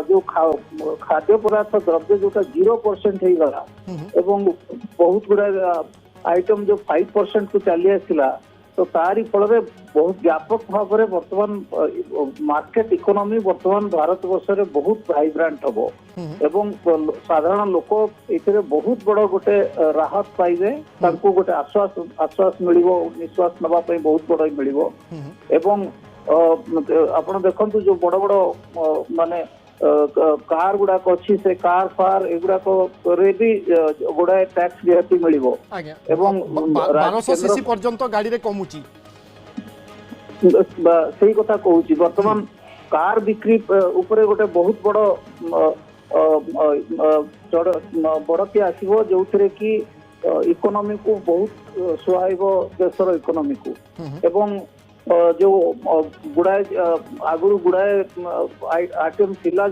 जो खाद्य पदार्थ द्रव्य जोटा 0% हो गला एवं बहुत गुड़ा आइटम जो 5% को चली आसला तो तारी फल बहुत व्यापक भाव में वर्तमान मार्केट इकोनॉमी वर्तमान भारत वर्ष में बहुत वाइब्रांट हम एवं साधारण लोक ये बहुत बड़ गोटे राहत पाइबे गोटे आश्वास मिल निश्वास नापी बहुत बड़ मिल एवं आपण देखु जो बड़ बड़ माने कार गुड़ाक अच्छी से कार फार एगुड़ाक भी गुड़ाए टैक्स रिहाती मिल एवं 1200 सीसी पर्यंत गाड़ी रे कमुची सही कथा कहूँ वर्तमान कार बिक्री उपरे गोटे बहुत बड़ बड़ती आसो जो कि इकोनॉमी को बहुत सुहाइब देशर इकोनॉमी को एवं जो गुड़ाए आगुरी गुड़ाए आइटम थिला